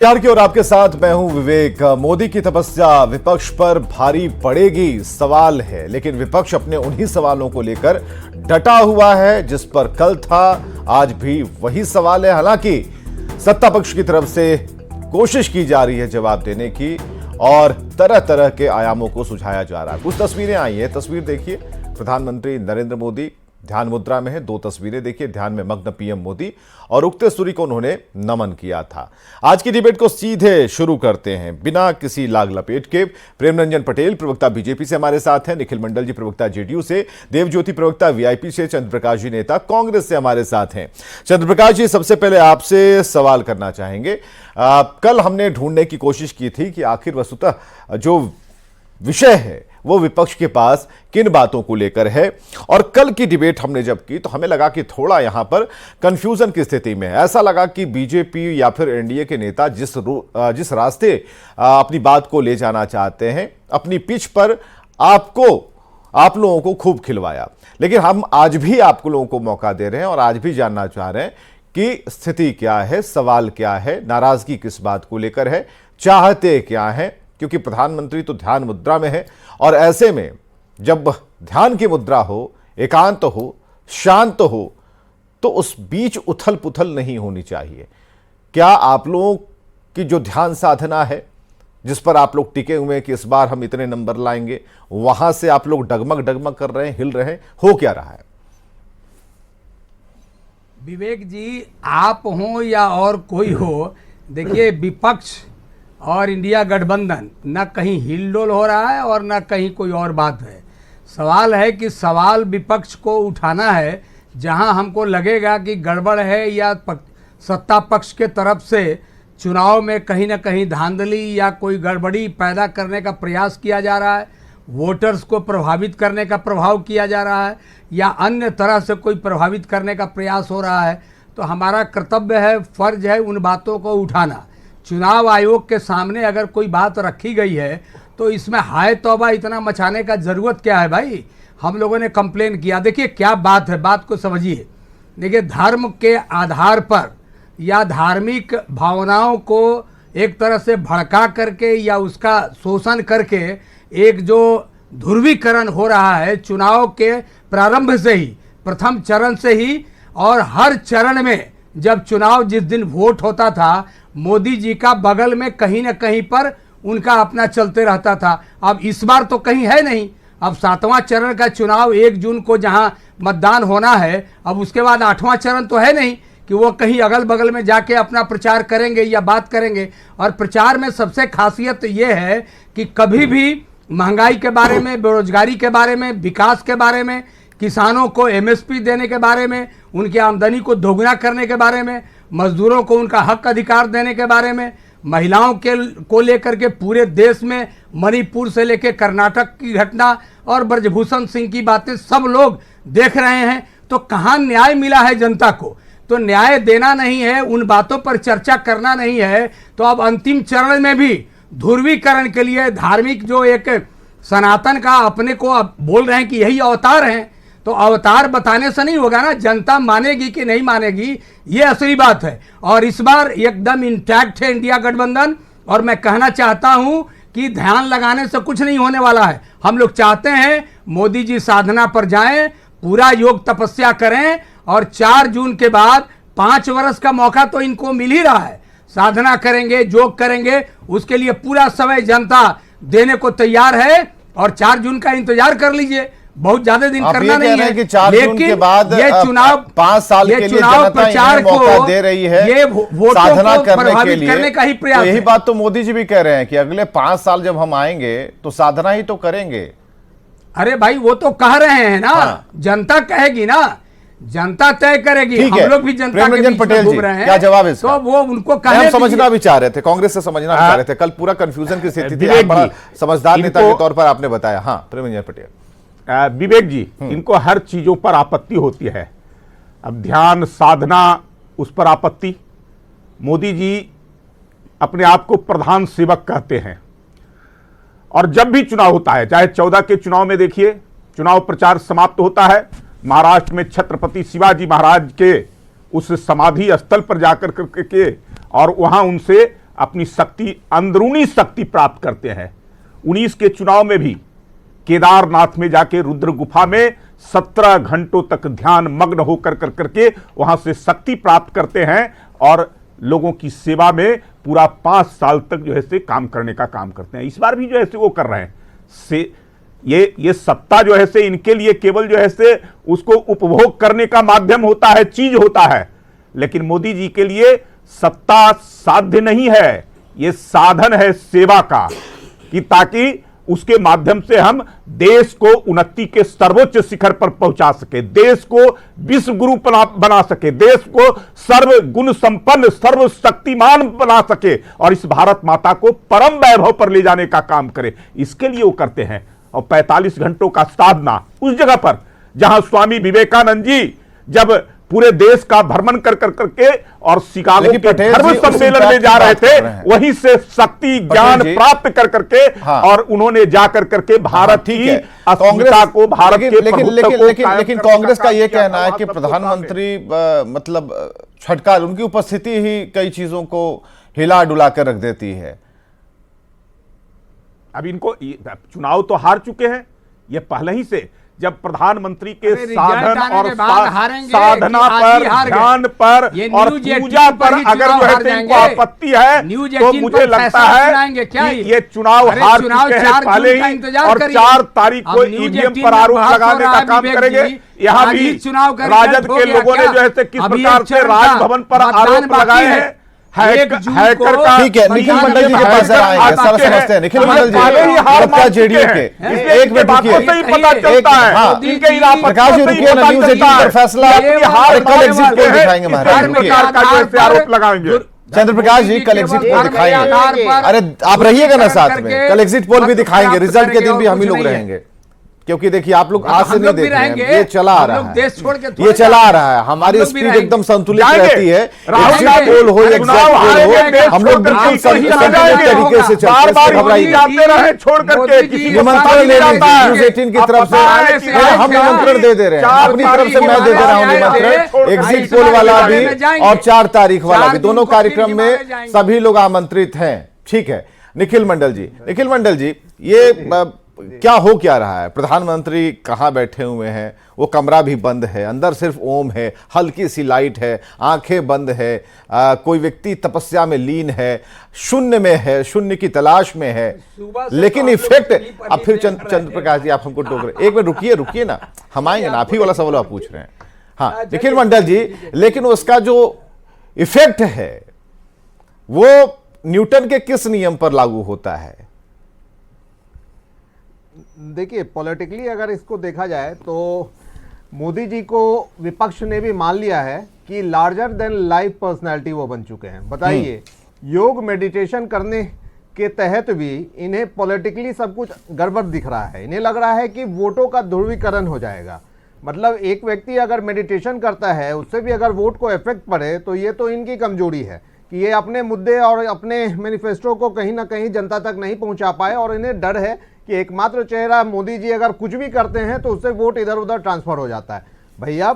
प्यार की और आपके साथ मैं हूं विवेक। मोदी की तपस्या विपक्ष पर भारी पड़ेगी, सवाल है, लेकिन विपक्ष अपने उन्हीं सवालों को लेकर डटा हुआ है जिस पर कल था, आज भी वही सवाल है। हालांकि सत्ता पक्ष की तरफ से कोशिश की जा रही है जवाब देने की और तरह तरह के आयामों को सुझाया जा रहा है। कुछ तस्वीरें आई हैं, तस्वीर देखिए, प्रधानमंत्री नरेंद्र मोदी ध्यान मुद्रा में है। दो तस्वीरें देखिए, ध्यान में मग्न पीएम मोदी और उगते सूर्य को उन्होंने नमन किया था। आज की डिबेट को सीधे शुरू करते हैं बिना किसी लाग लपेट के। प्रेम रंजन पटेल प्रवक्ता बीजेपी से हमारे साथ हैं, निखिल मंडल जी प्रवक्ता जेडीयू से, देवज्योति प्रवक्ता वीआईपी से, चंद्रप्रकाश जी नेता कांग्रेस से हमारे साथ हैं। चंद्रप्रकाश जी, सबसे पहले आपसे सवाल करना चाहेंगे। कल हमने ढूंढने की कोशिश की थी कि आखिर वस्तुतः जो विषय है वो विपक्ष के पास किन बातों को लेकर है, और कल की डिबेट हमने जब की तो हमें लगा कि थोड़ा यहां पर कंफ्यूजन की स्थिति में है। ऐसा लगा कि बीजेपी या फिर एनडीए के नेता जिस रास्ते अपनी बात को ले जाना चाहते हैं, अपनी पिच पर आप लोगों को खूब खिलवाया, लेकिन हम आज भी आप लोगों को मौका दे रहे हैं और आज भी जानना चाह रहे हैं कि स्थिति क्या है, सवाल क्या है, नाराजगी किस बात को लेकर है, चाहते क्या है, क्योंकि प्रधानमंत्री तो ध्यान मुद्रा में है और ऐसे में जब ध्यान की मुद्रा हो, एकांत हो, शांत हो, तो उस बीच उथल पुथल नहीं होनी चाहिए। क्या आप लोगों की जो ध्यान साधना है जिस पर आप लोग टिके हुए हैं कि इस बार हम इतने नंबर लाएंगे, वहां से आप लोग डगमग डगमग कर रहे हैं, हिल रहे हैं, हो क्या रहा है? विवेक जी, आप हो या और कोई हो, देखिए विपक्ष और इंडिया गठबंधन न कहीं हिलडोल हो रहा है और न कहीं कोई और बात है। सवाल है कि सवाल विपक्ष को उठाना है जहां हमको लगेगा कि गड़बड़ है या सत्ता पक्ष के तरफ से चुनाव में कहीं ना कहीं धांधली या कोई गड़बड़ी पैदा करने का प्रयास किया जा रहा है, वोटर्स को प्रभावित करने का प्रभाव किया जा रहा है या अन्य तरह से कोई प्रभावित करने का प्रयास हो रहा है, तो हमारा कर्तव्य है, फर्ज है उन बातों को उठाना। चुनाव आयोग के सामने अगर कोई बात रखी गई है तो इसमें हाय तौबा इतना मचाने का ज़रूरत क्या है भाई? हम लोगों ने कंप्लेन किया। देखिए क्या बात है, बात को समझिए। देखिए, धर्म के आधार पर या धार्मिक भावनाओं को एक तरह से भड़का करके या उसका शोषण करके एक जो ध्रुवीकरण हो रहा है चुनाव के प्रारंभ से ही, प्रथम चरण से ही, और हर चरण में जब चुनाव जिस दिन वोट होता था, मोदी जी का बगल में कहीं न कहीं पर उनका अपना चलते रहता था। अब इस बार तो कहीं है नहीं। अब 7वां चरण का चुनाव 1 जून को जहां मतदान होना है, अब उसके बाद 8वां चरण तो है नहीं कि वो कहीं अगल बगल में जाके अपना प्रचार करेंगे या बात करेंगे। और प्रचार में सबसे खासियत ये है कि कभी भी महंगाई के बारे में, बेरोजगारी के बारे में, विकास के बारे में, किसानों को एमएसपी देने के बारे में, उनकी आमदनी को दोगुना करने के बारे में, मजदूरों को उनका हक अधिकार देने के बारे में, महिलाओं को लेकर के पूरे देश में मणिपुर से लेकर कर्नाटक की घटना और ब्रजभूषण सिंह की बातें सब लोग देख रहे हैं। तो कहाँ न्याय मिला है जनता को? तो न्याय देना नहीं है, उन बातों पर चर्चा करना नहीं है। तो अब अंतिम चरण में भी ध्रुवीकरण के लिए धार्मिक जो एक सनातन का अपने को अब बोल रहे हैं कि यही अवतार हैं, तो अवतार बताने से नहीं होगा ना, जनता मानेगी कि नहीं मानेगी, ये असली बात है। और इस बार एकदम इंटैक्ट है इंडिया गठबंधन, और मैं कहना चाहता हूं कि ध्यान लगाने से कुछ नहीं होने वाला है। हम लोग चाहते हैं मोदी जी साधना पर जाएं, पूरा योग तपस्या करें, और 4 जून के बाद 5 वर्ष का मौका तो इनको मिल ही रहा है। साधना करेंगे, योग करेंगे, उसके लिए पूरा समय जनता देने को तैयार है, और 4 जून का इंतजार कर लीजिए। बहुत ज्यादा दिन करना नहीं है कि 4 जून के बाद ये चुनाव 5 साल के लिए चुनाव प्रचार मौका दे रही है, ये साधना करने का ही प्रयास। यही बात तो मोदी जी भी कह रहे हैं कि अगले 5 साल जब हम आएंगे तो साधना ही तो करेंगे। अरे भाई, वो तो कह रहे हैं ना, जनता कहेगी ना, जनता तय करेगी। हम लोग भी जनता के बीच में घूम रहे हैं। क्या जवाब है इसका? तो वो उनको कहने समझना भी चाह रहे थे, कांग्रेस से समझना भी चाह रहे थे। कल पूरा कंफ्यूजन की स्थिति थी, बड़ा समझदार नेता के तौर पर आपने बताया। हाँ प्रेम रंजन पटेल। विवेक जी, इनको हर चीजों पर आपत्ति होती है। अब ध्यान साधना, उस पर आपत्ति। मोदी जी अपने आप को प्रधान सेवक कहते हैं, और जब भी चुनाव होता है, चाहे 14 के चुनाव में देखिए, चुनाव प्रचार समाप्त होता है, महाराष्ट्र में छत्रपति शिवाजी महाराज के उस समाधि स्थल पर जाकर के और वहां उनसे अपनी शक्ति, अंदरूनी शक्ति प्राप्त करते हैं। 19 के चुनाव में भी केदारनाथ में जाके रुद्र गुफा में 17 घंटों तक ध्यान मग्न होकर करके वहां से शक्ति प्राप्त करते हैं और लोगों की सेवा में पूरा 5 साल तक जो है से काम करने का काम करते हैं। इस बार भी जो है से वो कर रहे हैं। से ये सत्ता जो है से इनके लिए केवल जो है से उसको उपभोग करने का माध्यम होता है, चीज होता है, लेकिन मोदी जी के लिए सत्ता साध्य नहीं है, ये साधन है सेवा का, कि ताकि उसके माध्यम से हम देश को उन्नति के सर्वोच्च शिखर पर पहुंचा सके, देश को विश्व गुरु बना सके, देश को सर्व गुण संपन्न, सर्व शक्तिमान बना सके और इस भारत माता को परम वैभव पर ले जाने का काम करे। इसके लिए वो करते हैं। और 45 घंटों का साधना उस जगह पर जहां स्वामी विवेकानंद जी जब पूरे देश का भ्रमण कर करके और शिकागो के धर्म सम्मेलन में जा रहे थे, वहीं से शक्ति ज्ञान प्राप्त कर करके हाँ। और उन्होंने जाकर करके भारत की अस्मिता को, भारत के लेकिन कांग्रेस का यह कहना है कि प्रधानमंत्री मतलब छटकार, उनकी उपस्थिति ही कई चीजों को हिला डुला कर रख देती है। अब इनको चुनाव तो हार चुके हैं, ये पहले ही से जब प्रधानमंत्री के साधन और साधना पर, ध्यान पर और पूजा पर अगर जो है इनको आपत्ति है तो मुझे लगता है कि ये चुनाव हार चुके हैं पहले ही, और 4 तारीख को ईवीएम पर आरोप लगाने का काम करेंगे। यहाँ भी राजद के लोगों ने जो है किस प्रकार से राजभवन पर आरोप लगाए हैं, हैकर का। ठीक है, निखिल मंडल जी के पास आएंगे, सारा समझते हैं। निखिल मंडल जी जेडीयू के एक मिनट रुकिए, प्रकाश जी रुकिए ना, न्यूज़ 18 पर फैसला कल एग्जिट पोल दिखाएंगे महाराज, आरोप लगाएंगे। चंद्र प्रकाश जी कल एग्जिट पोल दिखाएंगे, अरे आप रहिएगा ना साथ में, कल एग्जिट पोल भी दिखाएंगे, रिजल्ट के दिन भी हम ही लोग रहेंगे, क्योंकि देखिए आप लोग आज से नहीं देख रहे हैं, ये चला आ रहा है, ये चला आ रहा है, हमारी स्पीड एकदम संतुलित रहती है। एग्जिट पोल हो, एग्जिट पोल हो, हम लोग बिल्कुल संतुलित तरीके से चलते हैं। छोड़ करके निमंत्रण ले लीजिए न्यूज़ 18 की तरफ से, हम निमंत्रण दे रहे हैं, अपनी तरफ से मैं दे दे रहा हूं निमंत्रण, एग्जिट पोल वाला भी और 4 तारीख वाला भी, दोनों कार्यक्रम में सभी लोग आमंत्रित हैं। ठीक है, निखिल मंडल जी, ये क्या रहा है? प्रधानमंत्री कहां बैठे हुए हैं, वो कमरा भी बंद है, अंदर सिर्फ ओम है, हल्की सी लाइट है, आंखें बंद है, कोई व्यक्ति तपस्या में लीन है, शून्य में है, शून्य की तलाश में है, लेकिन इफेक्ट। अब फिर चंद्र प्रकाश जी आप हमको टोक रहे, एक मिनट रुकिए ना, हम आएंगे ना, आप ही वाला सवाल आप पूछ रहे हैं। हाँ निखिल मंडल जी, लेकिन उसका जो इफेक्ट है वो न्यूटन के किस नियम पर लागू होता है? देखिए, पॉलिटिकली अगर इसको देखा जाए तो मोदी जी को विपक्ष ने भी मान लिया है कि लार्जर देन लाइफ पर्सनैलिटी वो बन चुके हैं। बताइए, योग मेडिटेशन करने के तहत भी इन्हें पॉलिटिकली सब कुछ गड़बड़ दिख रहा है। इन्हें लग रहा है कि वोटों का ध्रुवीकरण हो जाएगा। मतलब एक व्यक्ति अगर मेडिटेशन करता है, उससे भी अगर वोट को इफेक्ट पड़े तो ये तो इनकी कमजोरी है कि ये अपने मुद्दे और अपने मैनिफेस्टो को कहीं ना कहीं जनता तक नहीं पहुंचा पाए, और इन्हें डर है कि एकमात्र चेहरा मोदी जी अगर कुछ भी करते हैं तो उससे वोट इधर उधर ट्रांसफर हो जाता है। भैया,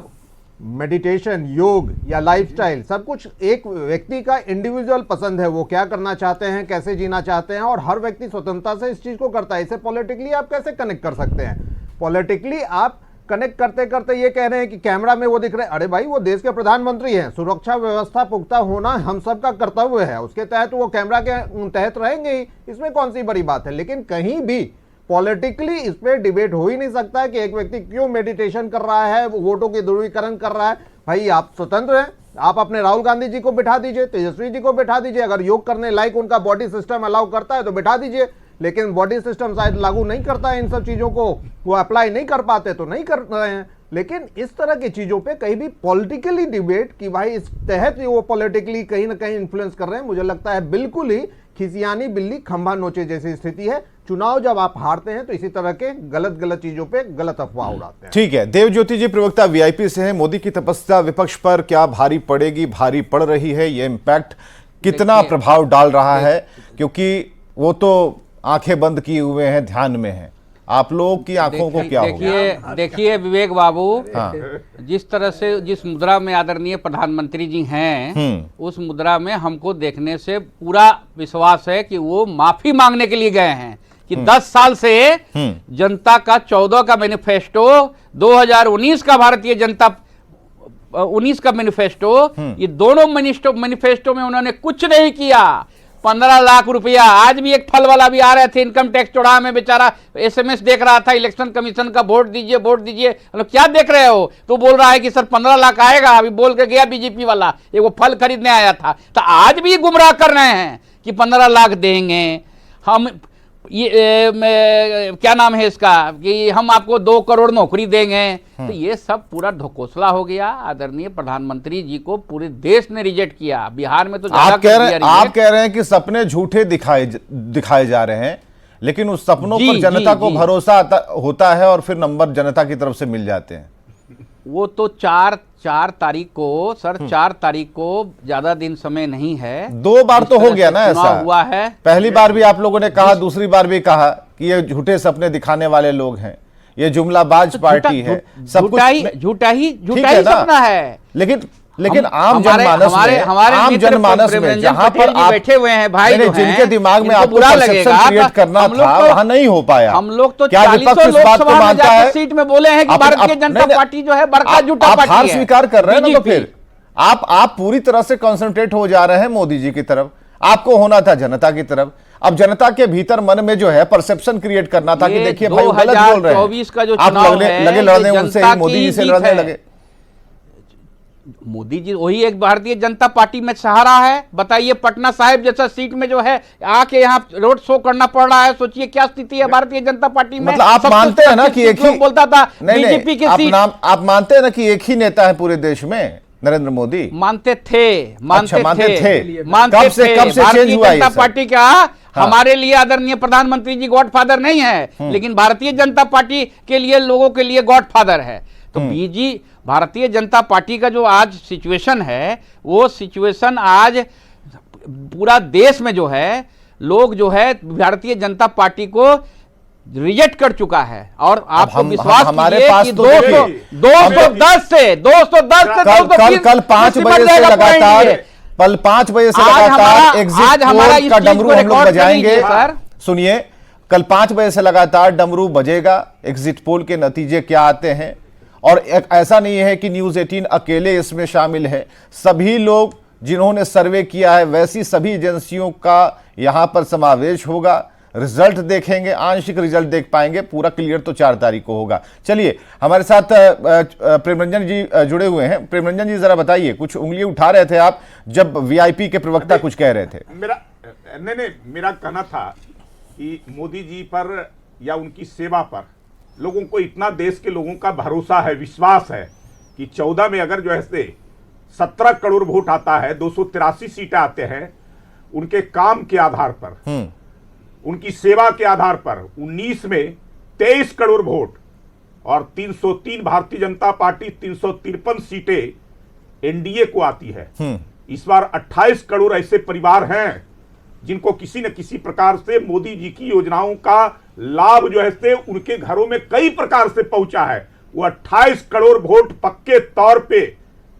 मेडिटेशन, योग या लाइफस्टाइल सब कुछ एक व्यक्ति का इंडिविजुअल पसंद है, वो क्या करना चाहते हैं, कैसे जीना चाहते हैं, और हर व्यक्ति स्वतंत्रता से इस चीज को करता है। इसे पॉलिटिकली आप कैसे कनेक्ट कर सकते हैं? पॉलिटिकली आप कनेक्ट करते करते ये कह रहे हैं कि कैमरा में वो दिख रहे हैं, अरे भाई वो देश के प्रधानमंत्री हैं, सुरक्षा व्यवस्था पुख्ता होना हम सबका कर्तव्य है, उसके तहत वो कैमरा के तहत रहेंगे ही, इसमें कौन सी बड़ी बात है। लेकिन कहीं भी पॉलिटिकली इस पर डिबेट हो ही नहीं सकता कि एक व्यक्ति क्यों मेडिटेशन कर रहा है, वोटों की ध्रुवीकरण कर रहा है। भाई आप स्वतंत्र हैं, आप अपने राहुल गांधी जी को बिठा दीजिए, तेजस्वी जी को बिठा दीजिए, अगर योग करने लायक उनका बॉडी सिस्टम अलाउ करता है तो बिठा दीजिए, लेकिन बॉडी सिस्टम शायद लागू नहीं करता है इन सब चीजों को, वो अप्लाई नहीं कर पाते तो नहीं कर रहे हैं। लेकिन इस तरह की चीजों पे कहीं भी पॉलिटिकली डिबेट कि भाई इस तहत वो पॉलिटिकली कहीं ना कहीं इन्फ्लुएंस कर रहे हैं, मुझे लगता है बिल्कुल ही खिसियानी बिल्ली खंभा नोचे जैसी स्थिति है। चुनाव जब आप हारते हैं तो इसी तरह के गलत चीजों पे गलत अफवाह उड़ाते हैं। ठीक है, देवज्योति जी प्रवक्ता वीआईपी से है। मोदी की तपस्या विपक्ष पर क्या भारी पड़ेगी, भारी पड़ रही है? ये इंपैक्ट कितना प्रभाव डाल रहा है? क्योंकि वो तो आंखें बंद किए हुए हैं, ध्यान में है। आप लोग की आंखों को क्या होगा? देखिए विवेक बाबू, हाँ। जिस तरह से जिस मुद्रा में आदरणीय प्रधानमंत्री जी हैं, उस मुद्रा में हमको देखने से पूरा विश्वास है कि वो माफी मांगने के लिए गए हैं कि 10 साल से जनता का 14 का मैनिफेस्टो, 2019 का भारतीय जनता 19 का मैनिफेस्टो, ये दोनों मैनिफेस्टो में उन्होंने कुछ नहीं किया। 15 लाख रुपया, आज भी एक फल वाला भी आ रहे थे इनकम टैक्स चौराहा में, बेचारा एसएमएस देख रहा था इलेक्शन कमीशन का, वोट दीजिए वोट दीजिए। मतलब क्या देख रहे हो? तो बोल रहा है कि सर 15 लाख आएगा, अभी बोल के गया बीजेपी वाला, ये वो फल खरीदने आया था। तो आज भी गुमराह कर रहे हैं कि 15 लाख देंगे हम, ये क्या नाम है इसका, कि हम आपको 2 करोड़ नौकरी देंगे। तो ये सब पूरा ढकोसला हो गया। आदरणीय प्रधानमंत्री जी को पूरे देश ने रिजेक्ट किया, बिहार में तो आप कह रहे हैं कि सपने झूठे दिखाए जा रहे हैं, लेकिन उस सपनों पर जनता को भरोसा होता है और फिर नंबर जनता की तरफ से मिल जाते हैं। वो तो 4 तारीख को सर, 4 तारीख को ज्यादा दिन समय नहीं है। 2 बार तो हो गया ना ऐसा हुआ है। पहली बार भी आप लोगों ने कहा, दूसरी बार भी कहा कि ये झूठे सपने दिखाने वाले लोग हैं, ये जुमलाबाज पार्टी है, सब कुछ झूठा ही सपना है। लेकिन आम जनमानस में जहां पर आप बैठे हुए हैं भाई, जिनके दिमाग में आपको परसेप्शन क्रिएट करना था, वहां नहीं हो पाया। हम लोग तो क्या विपक्ष इस बात को मानता है? सीट में बोले हैं कि भारतीय जनता पार्टी जो है बड़का झूठा पार्टी है। हार स्वीकार कर रहे हैं ना, तो फिर आप पूरी तरह से कंसंट्रेट हो जा रहे हैं मोदी जी की तरफ। आपको होना था जनता की तरफ। अब जनता के भीतर मन में जो है परसेप्शन क्रिएट करना था कि देखिए भाई गलत बोल रहे हैं, आप लगे लड़ने उनसे, मोदी जी से लड़ने लगे। मोदी जी वही एक भारतीय जनता पार्टी में सहारा है। बताइए पटना साहिब जैसा सीट में जो है आके यहाँ रोड शो करना पड़ रहा है, सोचिए क्या स्थिति है भारतीय जनता पार्टी में। मतलब आप मानते हैं ना कि एक ही बोलता था बीजेपी की सीट, आप मानते हैं ना कि एक ही नेता है पूरे देश में, नरेंद्र मोदी? मानते थे। कब से चेंज हुआ? जनता पार्टी का हमारे लिए आदरणीय प्रधानमंत्री जी गॉडफादर नहीं है, लेकिन भारतीय जनता पार्टी के लिए, लोगों के लिए गॉडफादर है। तो बीजी भारतीय जनता पार्टी का जो आज सिचुएशन है, वो सिचुएशन आज पूरा देश में जो है, लोग जो है भारतीय जनता पार्टी को रिजेक्ट कर चुका है। और आपको विश्वास हमारे कीजिए पास कि तो 210 से 210 कल 5 बजे से लगातार, कल 5 बजे से लगातार एग्जिट पोल का डमरू हम लोग बजाएंगे। सुनिए, कल 5 बजे से लगातार डमरू बजेगा, एग्जिट पोल के नतीजे क्या आते हैं। और ऐसा नहीं है कि न्यूज़ 18 अकेले इसमें शामिल है, सभी लोग जिन्होंने सर्वे किया है वैसी सभी एजेंसियों का यहां पर समावेश होगा। रिजल्ट देखेंगे, आंशिक रिजल्ट देख पाएंगे, पूरा क्लियर तो 4 तारीख को होगा। चलिए, हमारे साथ प्रेमरंजन जी जुड़े हुए हैं। प्रेमरंजन जी, जरा बताइए, कुछ उंगली उठा रहे थे आप जब वीआईपी के प्रवक्ता कुछ कह रहे थे। मेरा कहना था कि मोदी जी पर या उनकी सेवा पर लोगों को इतना, देश के लोगों का भरोसा है, विश्वास है कि 14 में अगर जो है 17 करोड़ वोट आता है, 283 सीटें आते हैं, उनके काम के आधार पर, उनकी सेवा के आधार पर 19 में 23 करोड़ वोट और 303 भारतीय जनता पार्टी 353 सीटें एनडीए को आती है। इस बार 28 करोड़ ऐसे परिवार हैं जिनको किसी न किसी प्रकार से मोदी जी की योजनाओं का लाभ जो है उनके घरों में कई प्रकार से पहुंचा है। वो 28 करोड़ वोट पक्के तौर पे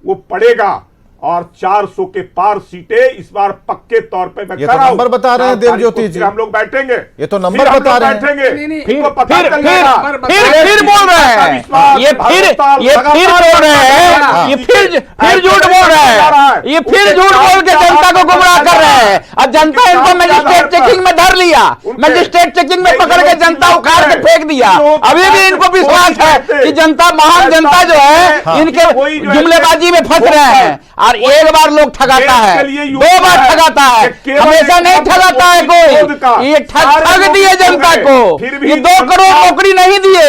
वो पड़ेगा और 400 के पार सीटें इस बार पक्के तौर पे। मैं ये तो नंबर बता रहे हैं देवज्योति जी, हम लोग बैठेंगे, ये तो नंबर बता रहे हैं, फिर बोल रहे हैं, ये फिर बोल रहे हैं, ये फिर झूठ बोल रहे हैं, ये फिर झूठ बोल के जनता को गुमराह कर रहे हैं। अब जनता इनको मजिस्ट्रेट चेकिंग में धर लिया, मजिस्ट्रेट चेकिंग में पकड़ के जनता उखाड़ के फेंक दिया। अभी भी इनको विश्वास है कि जनता, महान जनता जो है, इनके जुमलेबाजी में फंस रहे हैं। और एक बार लोग ठगाता है, 2 बार ठगाता है, हमेशा नहीं ठगाता है कोई। ये ठग दिए जनता को, ये 2 करोड़ नौकरी नहीं दिए,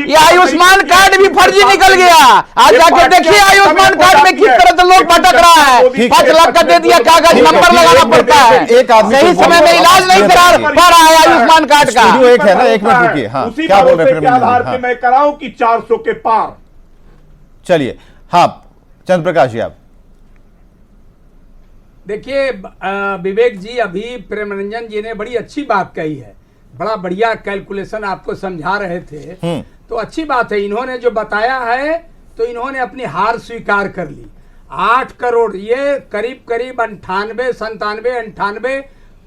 ये आयुष्मान कार्ड भी फर्जी निकल गया। आज जाकर देखिए आयुष्मान कार्ड में किस तरह से लोग भटक रहा है। 5 लाख का दे दिया, कागज नंबर लगाना पड़ता है, सही समय में इलाज नहीं करा पा रहा है आयुष्मान कार्ड का। एक है ना, 1 मिनट रुकिए। हाँ, क्या बोल रहे हैं? मैं कराऊं कि 400 के पार। चलिए, हाँ चंद्र प्रकाश जी, आप देखिए विवेक जी, अभी प्रेमरंजन जी ने बड़ी अच्छी बात कही है बड़ा बढ़िया कैलकुलेशन आपको समझा रहे थे, तो अच्छी बात है। इन्होंने जो बताया है तो इन्होंने अपनी हार स्वीकार कर ली। 8 करोड़, ये करीब करीब 98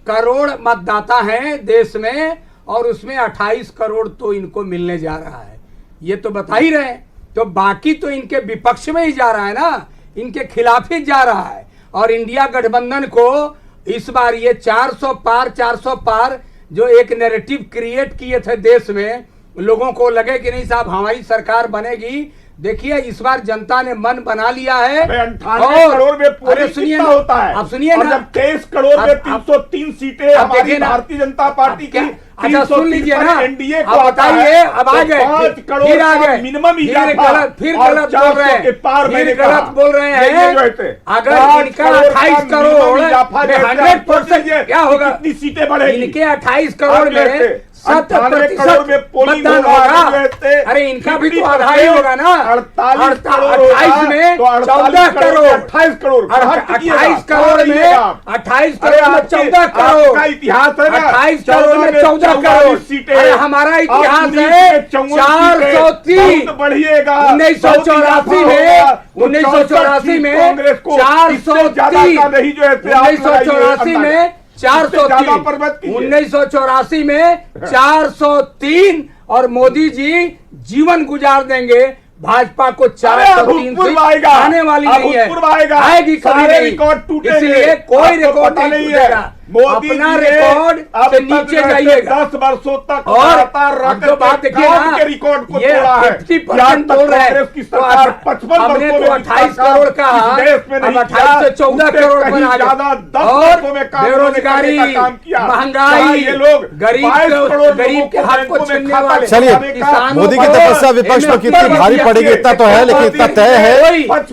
करोड़ मतदाता हैं देश में, और उसमें 28 करोड़ तो इनको मिलने जा रहा है, ये तो बता ही रहे। तो बाकी तो इनके विपक्ष में ही जा रहा है ना, इनके खिलाफ ही जा रहा है। और इंडिया गठबंधन को इस बार ये 400 पार जो एक नैरेटिव क्रिएट किए थे देश में, लोगों को लगे कि नहीं साहब हमारी सरकार बनेगी। देखिए इस बार जनता ने मन बना लिया है। 98 करोड़ में पोलिंग कितना होता है? आप सुनिए और ना, जब 23 करोड़ में 303 सीटें हमारी भारतीय जनता पार्टी की, अच्छा सुन लीजिए ना, एनडीए को आप बताइए, अब आ गए 5 करोड़ फिर आ गए, मिनिमम फिर गलत बोल रहे हैं, फिर गलत बोल रहे हैं। अगर इनका 28 करोड़ 100% क्या होगा? कितनी सीटें बढ़ेगी? इनके 28 करोड़ में 98 करोड़ में पोलिंग मतदान होगा। अरे इनका भी तो आधा ही होगा ना। 28 करोड़ 28 में 14 करोड़, 28 करोड़ 28 करोड़ में 28 करोड़ में 14 करोड़ का इतिहास है ना। 28 करोड़ में 14 करोड़ सीटें। अरे हमारा इतिहास है 403। बढ़िएगा 1984 में 1984 में 403 नहीं जो है 1984 में 403 1984 में 403 और मोदी जी जीवन गुजार देंगे भाजपा को 403 से आने वाली नहीं है, आएगी कभी नहीं। इसलिए कोई रिकॉर्ड नहीं टूटेगा। अपना रिकॉर्ड से नीचे जाइएगा। 10 वर्षों तक और अब जो बात देखिए ना, रिकॉर्ड को ये तोड़ा है। 50% बोल रहे हैं। तो हमने तो 28 करोड़ कहा, अब 28 से 14 करोड़ पर आ गए। और बेरोजगारी, महंगाई, गरीब के हाथ को छीनने वाले। चलिए, मोदी की तपस्या विपक्ष पर कितनी भारी पड़ेगी इतना तो है, लेकिन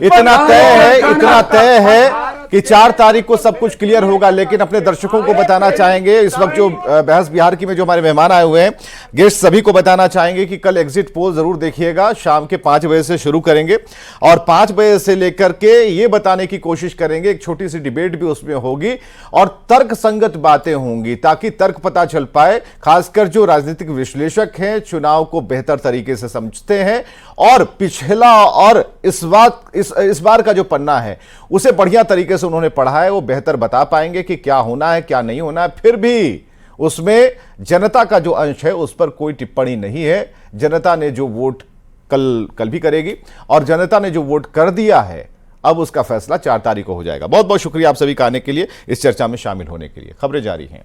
इतना तय है कि 4 तारीख को सब कुछ क्लियर होगा। लेकिन अपने दर्शकों को बताना चाहेंगे, इस वक्त जो बहस बिहार की में जो हमारे मेहमान आए हुए हैं, गेस्ट सभी को बताना चाहेंगे कि कल एग्जिट पोल जरूर देखिएगा। शाम के 5 बजे से शुरू करेंगे और 5 बजे से लेकर के ये बताने की कोशिश करेंगे, एक छोटी सी डिबेट भी उसमें होगी और तर्क संगत बातें होंगी, ताकि तर्क पता चल पाए। खासकर जो राजनीतिक विश्लेषक हैं, चुनाव को बेहतर तरीके से समझते हैं और पिछला और इस बार का जो पन्ना है उसे बढ़िया तरीके से उन्होंने पढ़ा है, वो बेहतर बता पाएंगे कि क्या होना है क्या नहीं होना है। फिर भी उसमें जनता का जो अंश है उस पर कोई टिप्पणी नहीं है। जनता ने जो वोट कल भी करेगी और जनता ने जो वोट कर दिया है अब उसका फैसला 4 तारीख को हो जाएगा। बहुत बहुत शुक्रिया आप सभी का आने के लिए, इस चर्चा में शामिल होने के लिए। खबरें जारी हैं।